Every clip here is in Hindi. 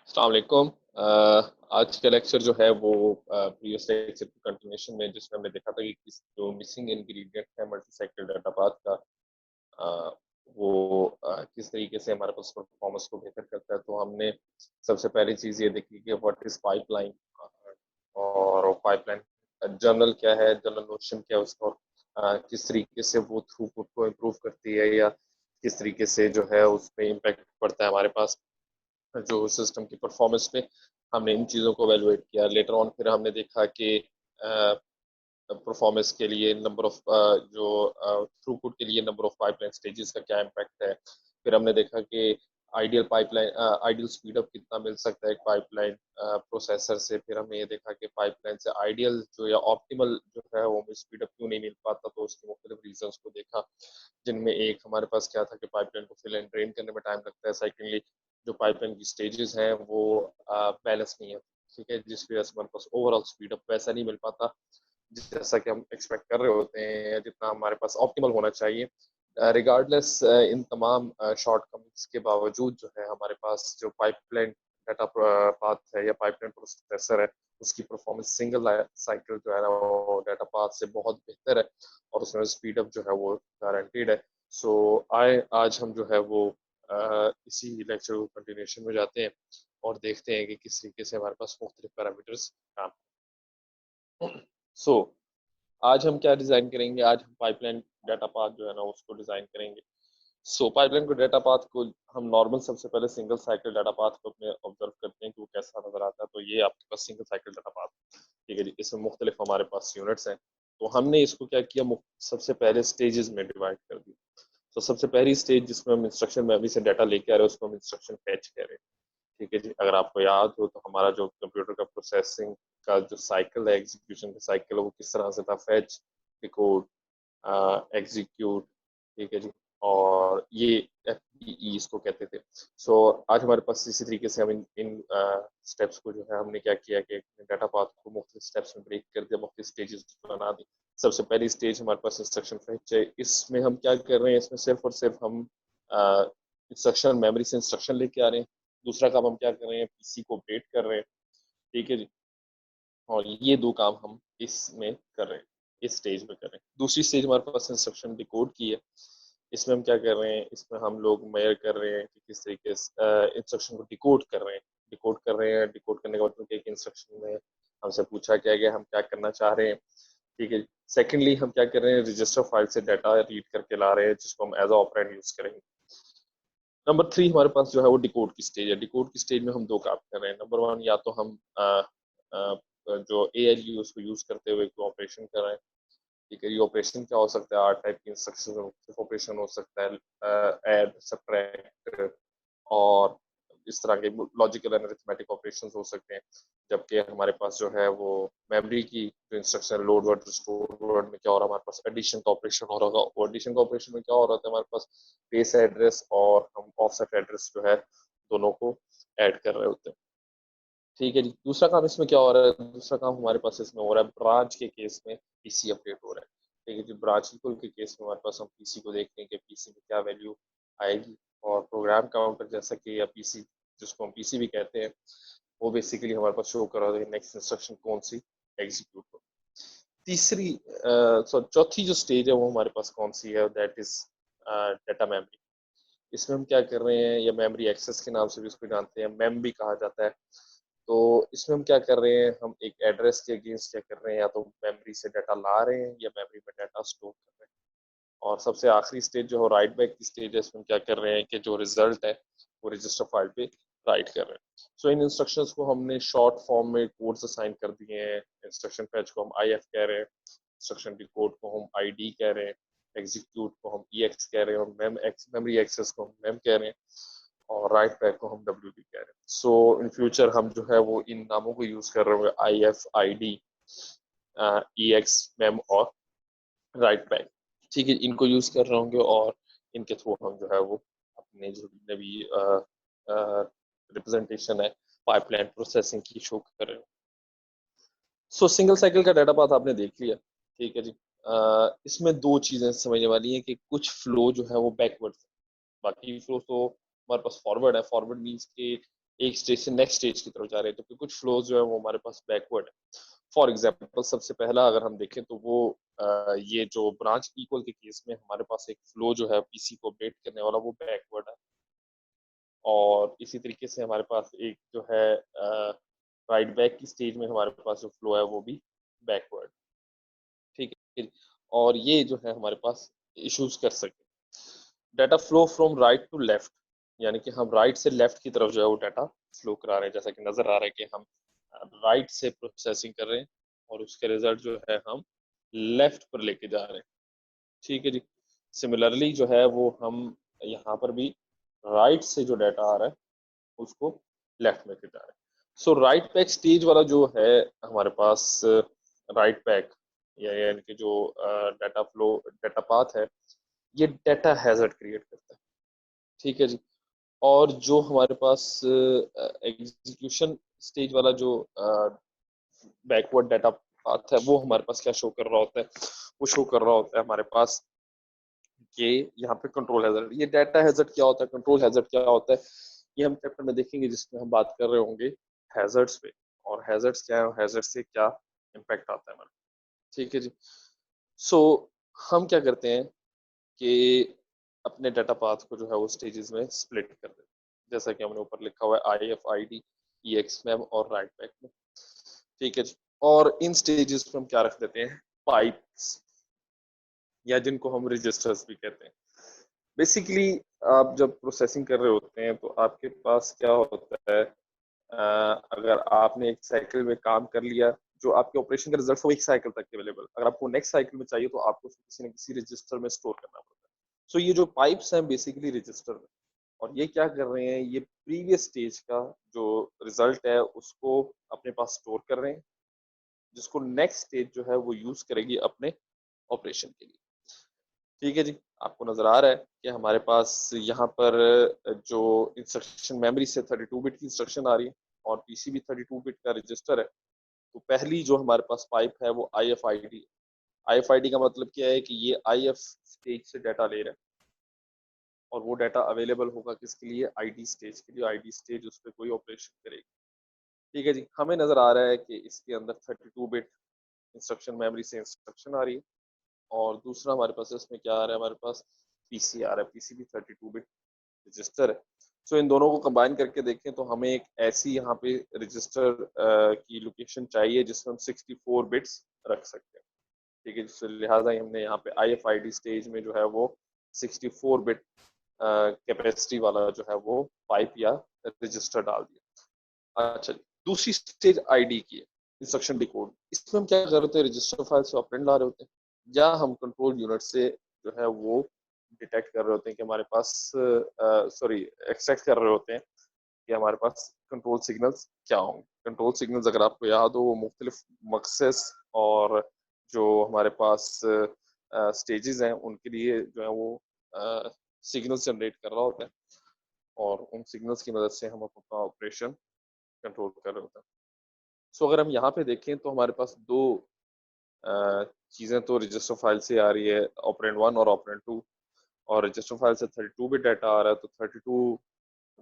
अस्सलाम वालेकुम। आज का लेक्चर जो है वो प्रीवियस लेक्चर की कंटिन्यूशन में, जिसमें हमने देखा था कि किस जो मिसिंग इंग्रेडिएंट है मल्टी साइकिल डाटा पाथ का, अ, वो किस तरीके से हमारे पास परफॉर्मेंस को बेहतर करता है। तो हमने सबसे पहली चीज़ ये देखी कि व्हाट इज पाइपलाइन, और पाइपलाइन जनरल क्या है, जनरल नोशन क्या है उसका, और किस तरीके से वो थ्रूपुट को इम्प्रूव करती है, या किस तरीके से जो है उस पर इम्पैक्ट पड़ता है हमारे पास जो सिस्टम की परफॉर्मेंस पे। हमने इन चीज़ों को एवेलुएट किया। लेटर ऑन फिर हमने देखा कि परफॉर्मेंस के लिए नंबर ऑफ जो थ्रूपुट के लिए नंबर ऑफ पाइपलाइन स्टेजेस का क्या इम्पैक्ट है। फिर हमने देखा कि आइडियल पाइपलाइन आइडियल स्पीडअप कितना मिल सकता है एक पाइपलाइन प्रोसेसर से। फिर हमने ये देखा कि पाइपलाइन से आइडियल जो या ऑप्टिमल जो है वो स्पीडअप क्यों नहीं मिल पाता, तो उसके मुख्तलिफ रीजंस को देखा, जिनमें एक हमारे पास क्या था कि पाइपलाइन को फिल एंड ड्रेन करने में टाइम लगता है। सेकेंडली जो पाइपलाइन की स्टेजेस हैं वो बैलेंस नहीं है, ठीक है, जिस वजह से हमारे पास ओवरऑल स्पीडअप वैसा नहीं मिल पाता जैसा कि हम एक्सपेक्ट कर रहे होते हैं, जितना हमारे पास ऑप्टिमल होना चाहिए। रिगार्डलेस इन तमाम शॉर्टकमिंग्स के बावजूद जो है हमारे पास जो पाइपलाइन डाटा पाथ है या पाइपलाइन प्रोसेसर है, उसकी परफॉर्मेंस सिंगल साइकिल जो है ना वो डाटा पाथ से बहुत बेहतर है, और उसमें स्पीड अप जो है वो गारंटीड है। सो आए आज हम जो है वो इसी लेक्चर को कंटिन्यूशन में जाते हैं और देखते हैं कि किस तरीके से हमारे पास मुख्तलिफ पैरामीटर्स काम। सो आज हम क्या डिजाइन करेंगे, आज हम पाइपलाइन डाटा पाथ जो है ना उसको डिजाइन करेंगे। सो पाइपलाइन को डाटा पाथ को हम नॉर्मल सबसे पहले सिंगल साइकिल डाटा पाथ को अपने ऑब्जर्व करते हैं कि वो कैसा नजर आता है। तो ये आपके पास सिंगल साइकिल डाटा पाथ, ठीक है जी। इसमें मुख्तलिफ हमारे पास यूनिट्स हैं। तो हमने इसको क्या किया, सबसे पहले स्टेजेस में डिवाइड कर दिया। तो सबसे पहली स्टेज जिसमें हम इंस्ट्रक्शन मेमोरी से डाटा लेके आ रहे हैं उसको हम इंस्ट्रक्शन फैच कह रहे हैं, ठीक है जी। अगर आपको याद हो तो हमारा जो कंप्यूटर का प्रोसेसिंग का जो साइकिल है, एग्जीक्यूशन का साइकिल है, वो किस तरह से था, फैच, डिकोड, एग्जीक्यूट, ठीक है जी। और ये FPE इसको कहते थे। सो आज हमारे पास इसी तरीके से हम इन स्टेप्स को जो है हमने क्या किया कि डाटा पाथ को मुख्तलिफ स्टेप्स में ब्रेक कर दिया, मुख्तलिफ स्टेजेस बना दी। सबसे पहली स्टेज हमारे पास इंस्ट्रक्शन फैच है। इसमें हम क्या कर रहे हैं, इसमें सिर्फ और सिर्फ हम इंस्ट्रक्शन मेमोरी से इंस्ट्रक्शन लेके आ रहे हैं। दूसरा काम हम क्या कर रहे हैं, PC को अपडेट कर रहे हैं, ठीक है जी। और ये दो काम हम इसमें कर रहे हैं, इस स्टेज में कर रहे हैं। दूसरी स्टेज हमारे पास इंस्ट्रक्शन डिकोड की है। इसमें हम क्या कर रहे हैं, इसमें हम लोग मेयर कर रहे हैं कि किस तरीके से इंस्ट्रक्शन को डिकोड कर रहे हैं। डिकोड कर रहे हैं, डिकोड करने के बाद एक इंस्ट्रक्शन में हमसे पूछा क्या गया, हम क्या करना चाह रहे हैं, ठीक है। सेकेंडली हम क्या कर रहे हैं, रजिस्टर फाइल से डाटा रीड करके ला रहे हैं जिसको हम एज ऑपरेंड यूज करेंगे। नंबर 3 हमारे पास जो है वो डिकोड की स्टेज है। डिकोड की स्टेज में हम दो काम कर रहे हैं। नंबर 1, या तो हम जो ALU उसको यूज करते हुए कोई ऑपरेशन कर रहे हैं, ठीक है। ये ऑपरेशन क्या हो सकता है, 8 टाइप की इंस्ट्रक्शन ऑपरेशन हो सकता है, ऐड, सब्ट्रैक्ट, और इस तरह के लॉजिकल एंड अरिथमेटिक ऑपरेशंस हो सकते हैं। जबकि हमारे पास जो है वो मेमोरी की जो instruction load word store word में क्या हो रहा है, हमारे पास एडिशन का ऑपरेशन हो रहा होगा। एडिशन का ऑपरेशन में क्या हो रहा था, हमारे पास बेस एड्रेस और हम ऑफसेट एड्रेस जो है दोनों को ऐड कर रहे होते हैं, ठीक है जी। दूसरा काम इसमें क्या हो रहा है, दूसरा काम हमारे पास इसमें हो रहा है, ब्रांच के केस में PC अपडेट हो रहा है, ठीक है जी। ब्रांच इक्वल के केस में हमारे पास हम PC को देखते हैं कि PC में क्या वैल्यू आएगी, और प्रोग्राम काउंटर जैसा कि, या PC जिसको हम PC भी कहते हैं, वो बेसिकली हमारे पास शो कर रहा है नेक्स्ट इंस्ट्रक्शन कौन सी एग्जीक्यूट हो। तीसरी चौथी जो स्टेज है वो हमारे पास कौन सी है, दैट इज डाटा मेमोरी। इसमें हम क्या कर रहे हैं, या मेमोरी एक्सेस के नाम से भी इसको जानते हैं, मेम भी कहा जाता है। तो इसमें हम क्या कर रहे हैं, हम एक एड्रेस के अगेंस्ट क्या कर रहे हैं, या तो मेमोरी से डाटा ला रहे हैं या मेमोरी में डाटा स्टोर कर रहे हैं। और सबसे आखिरी स्टेज जो है राइट बैक की स्टेज है। इसमें क्या कर रहे हैं कि जो रिजल्ट है वो रजिस्टर फाइल पे राइट कर रहे हैं। सो इन इंस्ट्रक्शंस को हमने शॉर्ट फॉर्म में कोड्स असाइन कर दिए हैं। इंस्ट्रक्शन फैच को हम IF कह रहे हैं, इंस्ट्रक्शन डिकोड को हम ID कह रहे हैं, एग्जीक्यूट को हम EX कह रहे हैं, और मेमोरी एक्सेस को हम मेम कह रहे हैं, और राइट बैक को हम WB कह रहे हैं। सो इन फ्यूचर हम जो है वो इन नामों को यूज कर रहे होंगे, IF, ID, EX, मेम और राइट बैक, ठीक है। इनको यूज कर रहे होंगे, और इनके थ्रू हम जो है वो अपने जो भी रिप्रेजेंटेशन है पाइपलाइन प्रोसेसिंग की शो कर रहे हो। सो सिंगल साइकिल का डाटा पाथ आपने देख लिया, ठीक है जी। इसमें दो चीजें समझने वाली हैं कि कुछ फ्लो जो है वो बैकवर्ड, बाकी फ्लो तो हमारे पास फॉरवर्ड है। फॉरवर्ड मीन्स के एक स्टेज से नेक्स्ट स्टेज की तरफ जा रहे हैं, जबकि कुछ फ्लोज जो है वो हमारे पास बैकवर्ड है। फॉर एग्जाम्पल सबसे पहला अगर हम देखें तो वो ये जो ब्रांच इक्वल के केस में हमारे पास एक फ्लो जो है पीसी को अपडेट करने वाला वो बैकवर्ड है, और इसी तरीके से हमारे पास एक जो है राइट बैक की स्टेज में हमारे पास जो फ्लो है वो भी बैकवर्ड। ठीक है, और ये जो है हमारे पास इश्यूज कर सकते हैं। Data flow from right to left, यानी कि हम राइट से लेफ्ट की तरफ जो है वो डाटा फ्लो करा रहे हैं, जैसा कि नजर आ रहा है कि हम राइट से प्रोसेसिंग कर रहे हैं और उसके रिजल्ट जो है हम लेफ्ट पर लेके जा रहे हैं। ठीक है जी। सिमिलरली जो है वो हम यहाँ पर भी राइट से जो डाटा आ रहा है उसको लेफ्ट में लेके जा रहे हैं। सो राइट बैक स्टेज वाला जो है हमारे पास राइट बैक या यानी कि जो डाटा फ्लो डाटा पाथ है, ये डाटा हैजर्ड क्रिएट करता है। ठीक है जी। और जो हमारे पास एग्जीक्यूशन स्टेज वाला जो बैकवर्ड डाटा पाथ है, वो हमारे पास क्या शो कर रहा होता है, वो शो कर रहा होता है हमारे पास कि यहाँ पे कंट्रोल हैजर्ड। ये डाटा हैजर्ड क्या होता है, कंट्रोल हैजर्ड क्या होता है, ये हम चैप्टर में देखेंगे जिसमें हम बात कर रहे होंगे हैजर्ड्स पे, और हैजर्ड्स क्या है, हैजर्ड से क्या इम्पैक्ट आता है हमारे। ठीक है जी। सो हम क्या करते हैं कि अपने डाटा पाथ को जो है वो स्टेजेस में स्प्लिट कर देते हैं, जैसा कि हमने ऊपर लिखा हुआ है IFID, EXMEM और राइट बैक में। ठीक है जी। और इन स्टेजेस पे हम क्या रख देते हैं, पाइप्स, या जिनको हम रजिस्टर्स भी कहते हैं। बेसिकली आप जब प्रोसेसिंग कर रहे होते हैं तो आपके पास क्या होता है, अगर आपने एक साइकिल में काम कर लिया, जो आपके ऑपरेशन का रिजल्ट वो एक साइकिल तक अवेलेबल, अगर आपको नेक्स्ट साइकिल में चाहिए तो आपको किसी न किसी रजिस्टर में स्टोर करना पड़ता है। सो ये जो पाइप्स हैं बेसिकली रजिस्टर में, और ये क्या कर रहे हैं, ये प्रीवियस स्टेज का जो रिजल्ट है उसको अपने पास स्टोर कर रहे हैं, जिसको नेक्स्ट स्टेज जो है वो यूज करेगी अपने ऑपरेशन के लिए। ठीक है जी। आपको नजर आ रहा है कि हमारे पास यहाँ पर जो इंस्ट्रक्शन मेमोरी से 32 बिट की इंस्ट्रक्शन आ रही है और पीसी भी 32 बिट का रजिस्टर है। तो पहली जो हमारे पास पाइप है वो IFID। IFID का मतलब क्या है कि ये IF स्टेज से डाटा ले रहा है, और वो डाटा अवेलेबल होगा किसके लिए, ID स्टेज के लिए। ID स्टेज उस पर कोई ऑपरेशन करेगी। ठीक है जी। हमें नजर आ रहा है कि इसके अंदर 32 बिट इंस्ट्रक्शन मेमोरी से इंस्ट्रक्शन आ रही है, और दूसरा हमारे पास इसमें क्या आ रहा है, हमारे पास पीसी आ रहा है, पीसी भी 32 बिट रजिस्टर है। सो इन दोनों को कंबाइन करके देखें तो हमें एक ऐसी यहाँ पे रजिस्टर की लोकेशन चाहिए जिसमें हम 64 बिट्स रख सकते हैं। ठीक है, जिससे लिहाजा हमने यहाँ पे IFID स्टेज में जो है वो 64 बिट कैपेसिटी वाला जो है वो पाइप या रजिस्टर डाल दिया। अच्छा, दूसरी स्टेज ID की है, इंस्ट्रक्शन डिकोड। इसमें हम क्या कर रहे थे, रजिस्टर फाइल से ऑपरेंड ला रहे होते हैं, या हम कंट्रोल यूनिट से जो है वो डिटेक्ट कर रहे होते हैं कि हमारे पास सॉरी एक्सट्रैक्ट कर रहे होते हैं कि हमारे पास कंट्रोल सिग्नल्स क्या होंगे। कंट्रोल सिग्नल्स अगर आपको याद हो वो मुख्तलिफ मकसद और जो हमारे पास स्टेजेस हैं उनके लिए जो है वो सिग्नल्स जनरेट कर रहा होता है, और उन सिग्नल्स की मदद से हम अपना ऑपरेशन कंट्रोल कर रहे होते हैं। सो अगर हम यहाँ पे देखें तो हमारे पास दो चीज़ें तो रजिस्टर फाइल से आ रही है, ऑपरेंड 1 और ऑपरेंड 2, और रजिस्टर फाइल से 32 बिट डाटा आ रहा है, तो 32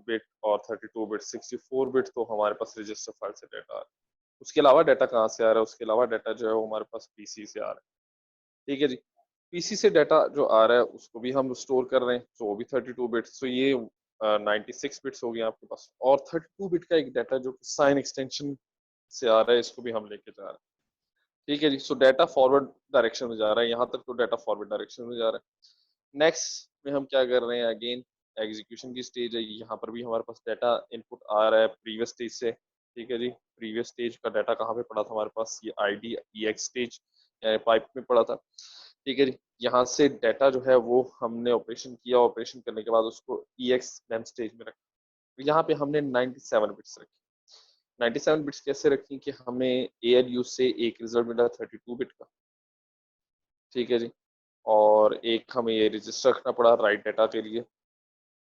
बिट और 32 बिट 64 बिट तो हमारे पास रजिस्टर फाइल से डाटा आ रहा है। उसके अलावा डाटा कहाँ से आ रहा है, उसके अलावा डाटा जो है वो हमारे पास पीसी से आ रहा है। ठीक है जी। पीसी से डाटा जो आ रहा है उसको भी हम स्टोर कर रहे हैं, तो वो भी 32 बिट्स, तो ये 96 बिट्स हो गए आपके पास। और 32 बिट का एक डाटा जो साइन एक्सटेंशन से आ रहा है, इसको भी हम लेके जा रहे हैं। ठीक है जी। सो डाटा फॉरवर्ड डायरेक्शन में जा रहा है, यहाँ तक तो डाटा फॉरवर्ड डायरेक्शन में जा रहा है। नेक्स्ट में हम क्या कर रहे हैं, अगेन एग्जीक्यूशन की स्टेज है, यहाँ पर भी हमारे पास डाटा इनपुट आ रहा है प्रीवियस स्टेज से। ठीक है जी। प्रीवियस स्टेज का डाटा कहाँ पे पड़ा था हमारे पास, ये ID EX स्टेज पाइप में पड़ा था। ठीक है जी। यहाँ से डाटा जो है वो हमने ऑपरेशन किया, ऑपरेशन करने के बाद उसको EX मैम स्टेज में रखा। यहाँ पे हमने 97 बिट्स रखी। 97 बिट्स कैसे रखी कि हमें ALU से एक रिजल्ट मिला 32 बिट का। ठीक है जी। और एक हमें ये रजिस्टर रखना पड़ा राइट डाटा के लिए,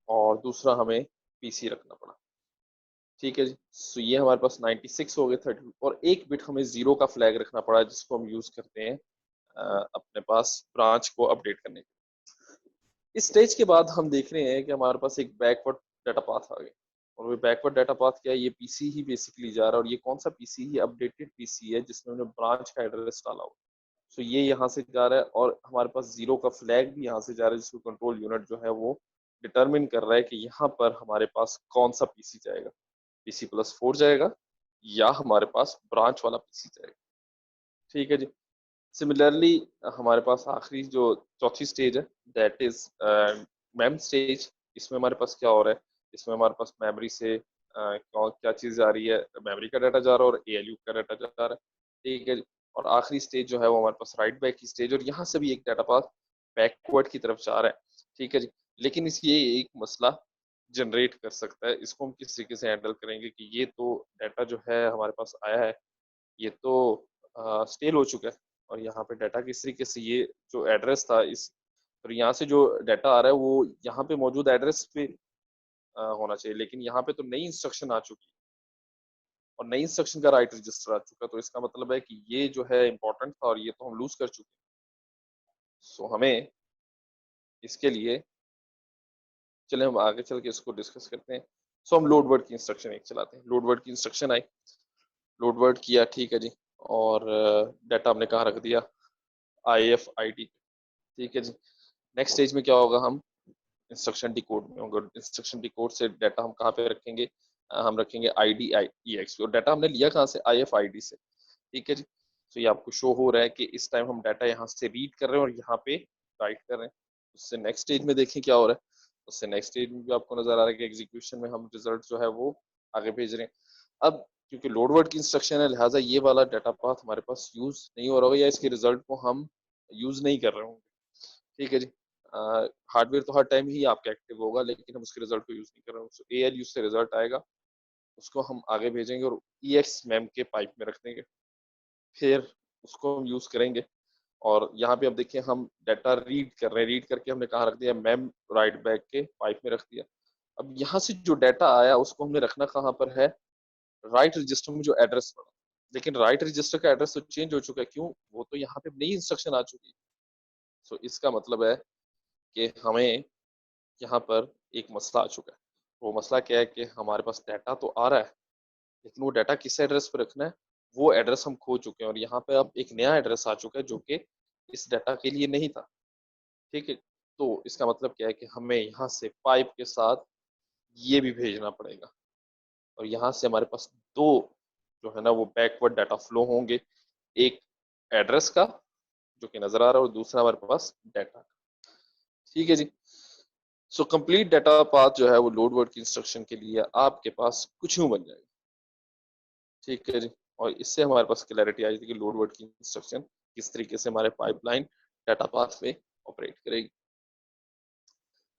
और दूसरा हमें पीसी रखना पड़ा। ठीक है जी। सो ये हमारे पास 96 हो गए, 30, और एक बिट हमें जीरो का फ्लैग रखना पड़ा जिसको हम यूज करते हैं अपने पास ब्रांच को अपडेट करने के लिए। इस स्टेज के बाद हम देख रहे हैं कि हमारे पास एक बैकवर्ड डाटा पाथ आ गया, और अभी बैकवर्ड डाटा पाथ क्या है, ये पीसी ही बेसिकली जा रहा है, और ये कौन सा पीसी है, अपडेटेड पीसी है जिसमें हमने ब्रांच का एड्रेस डाला हुआ। सो ये यहाँ से जा रहा है, और हमारे पास जीरो का फ्लैग भी यहाँ से जा रहा है, जिसको कंट्रोल यूनिट जो है वो डिटरमिन कर रहा है कि यहाँ पर हमारे पास कौन सा पीसी जाएगा, PC+4 जाएगा या हमारे पास ब्रांच वाला पीसी जाएगा। ठीक है जी। सिमिलरली हमारे पास आखिरी जो चौथी स्टेज है, दैट इज मेम स्टेज। इसमें हमारे पास क्या हो रहा है, इसमें हमारे पास मेमोरी से क्या चीज जा रही है, मेमोरी का डाटा जा रहा है और ALU का डाटा जा रहा है। ठीक है जी। और आखिरी स्टेज जो है वो हमारे पास राइट बैक की स्टेज, और यहाँ से भी एक डाटा पाथ बैकवर्ड की तरफ जा रहा है। ठीक है जी। लेकिन इस ये एक मसला जनरेट कर सकता है, इसको हम किस तरीके से हैंडल करेंगे कि ये तो डाटा जो है हमारे पास आया है, ये तो स्टेल हो चुका है, और यहाँ पे डाटा किस तरीके से, ये जो एड्रेस था इस, और यहाँ से जो डाटा आ रहा है वो यहाँ पे मौजूद एड्रेस पे होना चाहिए, लेकिन यहाँ पे तो नई इंस्ट्रक्शन आ चुकी है और नई इंस्ट्रक्शन का राइट रजिस्टर आ चुका है, तो इसका मतलब है कि ये जो है इंपॉर्टेंट था और ये तो हम लूज कर चुके हैं। सो हमें इसके लिए, चले हम आगे चल के इसको डिस्कस करते हैं। सो हम लोड वर्ड की इंस्ट्रक्शन एक चलाते हैं। लोड वर्ड की इंस्ट्रक्शन आई, लोड वर्ड किया, ठीक है जी, और डाटा हमने कहाँ रख दिया, IFID। ठीक है जी। नेक्स्ट स्टेज में क्या होगा, हम इंस्ट्रक्शन डिकोड में होंगे। इंस्ट्रक्शन डिकोड से डाटा हम कहाँ पे रखेंगे, हम रखेंगे IDEX पे, और डाटा हमने लिया कहाँ से, IFID से। ठीक है जी। तो ये आपको शो हो रहा है कि इस टाइम हम डाटा यहाँ से रीड कर रहे हैं और यहाँ पे राइट कर रहे हैं। उससे नेक्स्ट स्टेज में देखें क्या हो रहा है, उससे नेक्स्ट स्टेज में भी आपको नजर आ रहा है कि एग्जीक्यूशन में हम रिजल्ट जो है वो आगे भेज रहे हैं। अब क्योंकि लोड वर्ड की इंस्ट्रक्शन है, लिहाजा ये वाला डाटा पाथ हमारे पास यूज नहीं हो रहा होगा, या इसके रिजल्ट को हम यूज नहीं कर रहे होंगे। ठीक है जी। हार्डवेयर तो हर टाइम ही आपका एक्टिव होगा, लेकिन हम उसके रिजल्ट को यूज नहीं कर रहे हैं। ALU से रिजल्ट आएगा, उसको हम आगे भेजेंगे और EX मैम के पाइप में रख देंगे, फिर उसको हम यूज करेंगे। और यहाँ पे अब देखिए हम डाटा रीड कर रहे हैं, रीड करके हमने कहाँ रख दिया, मैम राइट बैक के पाइप में रख दिया। अब यहाँ से जो डाटा आया उसको हमने रखना कहाँ पर है, राइट रजिस्टर में जो एड्रेस पड़ा। लेकिन राइट रजिस्टर का एड्रेस तो चेंज हो चुका है, क्यों, वो तो यहाँ पे नई इंस्ट्रक्शन आ चुकी है। सो इसका मतलब है कि हमें यहाँ पर एक मसला आ चुका है। वो मसला क्या है कि हमारे पास डाटा तो आ रहा है, लेकिन वो डाटा किस एड्रेस पर रखना है, वो एड्रेस हम खो चुके हैं, और यहाँ पे अब एक नया एड्रेस आ चुका है जो कि इस डाटा के लिए नहीं था। ठीक है। तो इसका मतलब क्या है कि हमें यहाँ से पाइप के साथ ये भी भेजना पड़ेगा, और यहाँ से हमारे पास दो जो है ना वो बैकवर्ड डाटा फ्लो होंगे, एक एड्रेस का जो कि नजर आ रहा है, और दूसरा हमारे पास डाटा का। ठीक है जी। सो कंप्लीट डाटा पाथ जो है वो लोड वर्ड की इंस्ट्रक्शन के लिए आपके पास कुछ यूं बन जाएगा। ठीक है जी। और इससे हमारे पास क्लैरिटी आई थी कि लोड वर्ड की इंस्ट्रक्शन किस तरीके से हमारे पाइपलाइन डाटा पाथ पे ऑपरेट करेगी।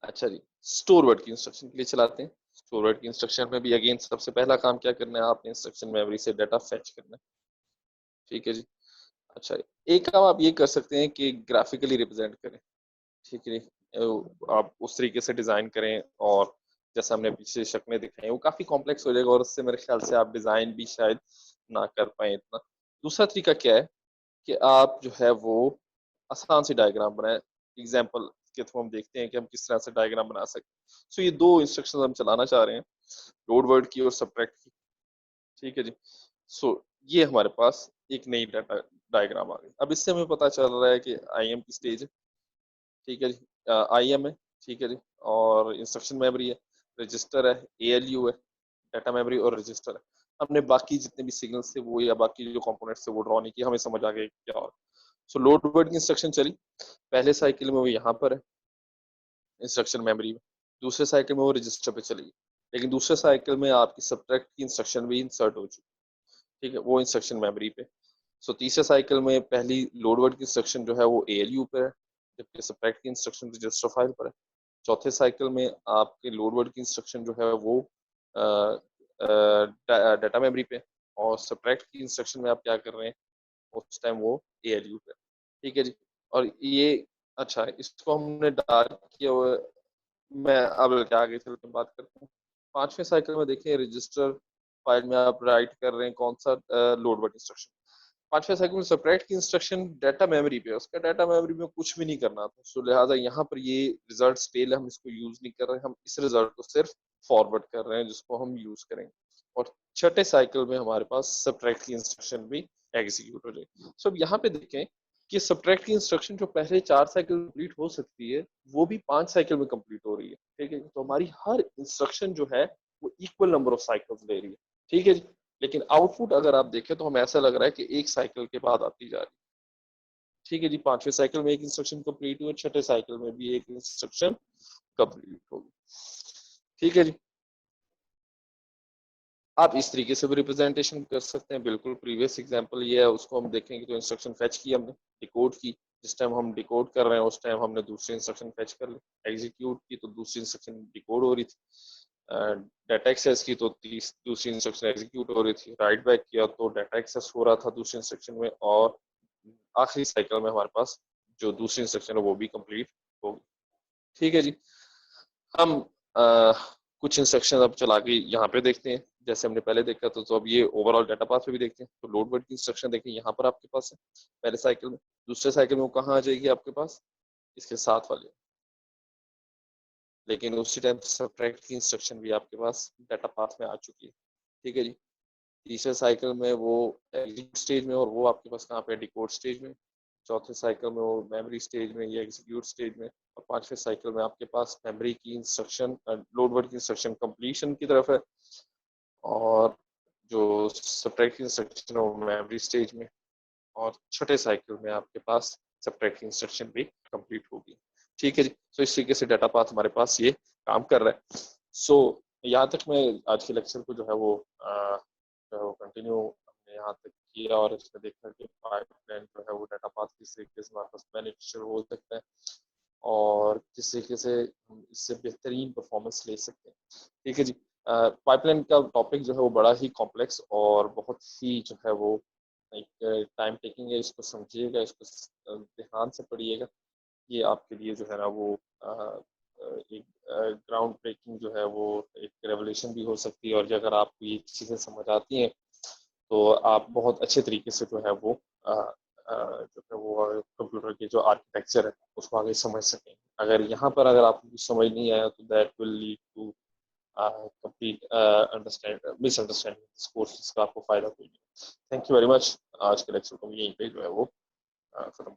अच्छा जी, स्टोर वर्ड की इंस्ट्रक्शन के लिए चलाते हैं। स्टोर वर्ड की इंस्ट्रक्शन में भी अगेन सबसे पहला काम क्या करना है, आपने इंस्ट्रक्शन मेमोरी से डाटा फेच करना है। ठीक है जी। अच्छा, एक काम आप ये कर सकते हैं कि ग्राफिकली रिप्रेजेंट करें। ठीक है जी। आप उस तरीके से डिजाइन करें, और जैसा हमने पीछे शक्लें दिखाई वो काफी कॉम्प्लेक्स हो जाएगा, और उससे मेरे ख्याल से आप डिजाइन भी शायद ना कर पाए इतना। दूसरा तरीका क्या है कि आप जो है वो आसान सी डायग्राम बनाएं। एग्जाम्पल के थ्रू हम देखते हैं कि हम किस तरह से डायग्राम बना सकते हैं। सो ये दो इंस्ट्रक्शन हम चलाना चाह रहे हैं, लोड वर्ड की और सब्ट्रैक्ट की। ठीक है जी। सो ये हमारे पास एक नई डाटा डायग्राम आ गई। अब इससे हमें पता चल रहा है कि IM की स्टेज है। ठीक है जी। IM है। ठीक है जी। और इंस्ट्रक्शन मेमोरी है, रजिस्टर है, ALU है, डाटा मेमोरी और रजिस्टर है। हमने बाकी जितने भी सिग्नल्स थे वो, या बाकी जो कंपोनेंट्स थे वो ड्रॉ नहीं किया, हमें समझ आ गया क्या और। सो लोड वर्ड की इंस्ट्रक्शन चली, पहले साइकिल में वो यहाँ पर है इंस्ट्रक्शन मेमोरी में, दूसरे साइकिल में वो रजिस्टर पे चली गई, लेकिन दूसरे साइकिल में आपकी सब्ट्रैक्ट की इंस्ट्रक्शन भी इंसर्ट हो चुकी। ठीक है, वो इंस्ट्रक्शन मेमोरी पे। सो तीसरे साइकिल में पहली लोड वर्ड की इंस्ट्रक्शन जो है वो ALU पे है, जबकि सब्ट्रैक्ट की इंस्ट्रक्शन रजिस्टर फाइल पर है। चौथे साइकिल में आपके लोड वर्ड की इंस्ट्रक्शन जो है वो डाटा मेमोरी पे, और सब्ट्रैक्ट की इंस्ट्रक्शन में आप क्या कर रहे हैं उस टाइम वो ALU पे। ठीक है जी। और ये, अच्छा, इसको हमने डार्क किया हुआ है। मैं अब क्या आगे चल के बात करता हूँ। पांचवें साइकिल में देखिए रजिस्टर फाइल में आप राइट कर रहे हैं कौन सा, लोड वर्ड इंस्ट्रक्शन। पांचवें सेगमेंट में सेपरेट की इंस्ट्रक्शन डाटा मेमोरी पे, उसका डाटा मेमोरी में कुछ भी नहीं करना था, सो लिहाजा यहाँ पर ये रिजल्ट स्टेल है, हम इसको यूज नहीं कर रहे, हम इस रिजल्ट को सिर्फ फॉरवर्ड कर रहे हैं जिसको हम यूज करेंगे। और छठे साइकिल में हमारे पास सब्ट्रैक्ट की इंस्ट्रक्शन भी एग्जीक्यूट हो जाएगी। सो अब यहाँ पे देखें कि सब्ट्रैक्ट की इंस्ट्रक्शन जो पहले 4 साइकिल कंप्लीट हो सकती है वो भी 5 साइकिल में कंप्लीट हो रही है। ठीक है, तो हमारी हर इंस्ट्रक्शन जो है वो इक्वल नंबर ऑफ साइकिल्स ले रही है। ठीक है जी। लेकिन आउटपुट अगर आप देखें तो हमें ऐसा लग रहा है कि एक साइकिल के बाद आती जा रही है। ठीक है जी, 5वें साइकिल में एक इंस्ट्रक्शन कंप्लीट हुई, छठे साइकिल में भी एक इंस्ट्रक्शन कंप्लीट होगी। ठीक है जी। आप इस तरीके से भी रिप्रेजेंटेशन कर सकते हैं। बिल्कुल प्रीवियस एग्जांपल ये है, उसको हम देखेंगे तो इंस्ट्रक्शन फेच की हमने, डिकोड की, जिस टाइम हम डिकोड कर रहे हैं उस टाइम हमने दूसरी इंस्ट्रक्शन फेच कर ली, एग्जीक्यूट की तो दूसरी इंस्ट्रक्शन डिकोड हो रही थी, डाटा एक्सेस की तो दूसरी इंस्ट्रक्शन एग्जीक्यूट हो रही थी, राइट बैक किया तो डाटा एक्सेस हो रहा था दूसरी इंस्ट्रक्शन में, और आखिरी साइकिल में हमारे पास जो दूसरी इंस्ट्रक्शन है वो भी कंप्लीट होगी। ठीक है जी। हम कुछ इंस्ट्रक्शन अब चला के यहाँ पे देखते हैं, जैसे हमने पहले देखा तो अब ये ओवरऑल डाटा पाथ पे भी देखते हैं। तो लोड वर्ड की इंस्ट्रक्शन देखें, यहाँ पर आपके पास है पहले साइकिल में, दूसरे साइकिल में वो कहाँ आ जाएगी आपके पास, इसके साथ वाले। लेकिन उसी टाइम सब्ट्रैक्ट की इंस्ट्रक्शन भी आपके पास डाटा पाथ में आ चुकी है। ठीक है जी। तीसरे साइकिल में वो एग्जीक्यूट स्टेज में, और वो आपके पास कहाँ पे, डिकोड स्टेज में। चौथे साइकिल में वो मेमोरी स्टेज में या एग्जीक्यूट स्टेज में। और पांचवें साइकिल में आपके पास मेमोरी की इंस्ट्रक्शन, लोड वर्ड की इंस्ट्रक्शन कंप्लीशन की तरफ है, और जो सब्ट्रैक्ट की इंस्ट्रक्शन है वो मेमोरी स्टेज में। और छठे साइकिल में आपके पास सब्ट्रैक्ट की इंस्ट्रक्शन भी कंप्लीट होगी। ठीक है जी। तो इस तरीके से डाटा पाथ हमारे पास ये काम कर रहा है। सो यहाँ तक मैं आज के लेक्चर को जो है वो कंटिन्यू हमने यहाँ तक किया, और इसमें देखा कि पाइपलाइन जो है वो डाटा पाथ किस तरीके से हमारे पास बेनिफिशियल हो सकता है, और किस तरीके से हम इससे बेहतरीन परफॉर्मेंस ले सकते हैं। ठीक है जी। पाइपलाइन का टॉपिक जो है वो बड़ा ही कॉम्प्लेक्स और बहुत ही जो है वो एक टाइम टेकिंग है। इसको समझिएगा, इसको ध्यान से पढ़िएगा। ये आपके लिए जो है ना वो एक ग्राउंड ब्रेकिंग जो है वो एक रेवोल्यूशन भी हो सकती है। और जो अगर आपको ये चीज़ें समझ आती हैं तो आप बहुत अच्छे तरीके से जो है वो जो है वो कंप्यूटर के जो आर्किटेक्चर है उसको आगे समझ सकें। अगर यहाँ पर अगर आपको कुछ समझ नहीं आया तो that will lead to complete understand misunderstanding इस कोर्स, जिसका आपको फायदा कोई नहीं। Thank you very much. आज के लेक्चर को यहीं पे जो है वो खत्म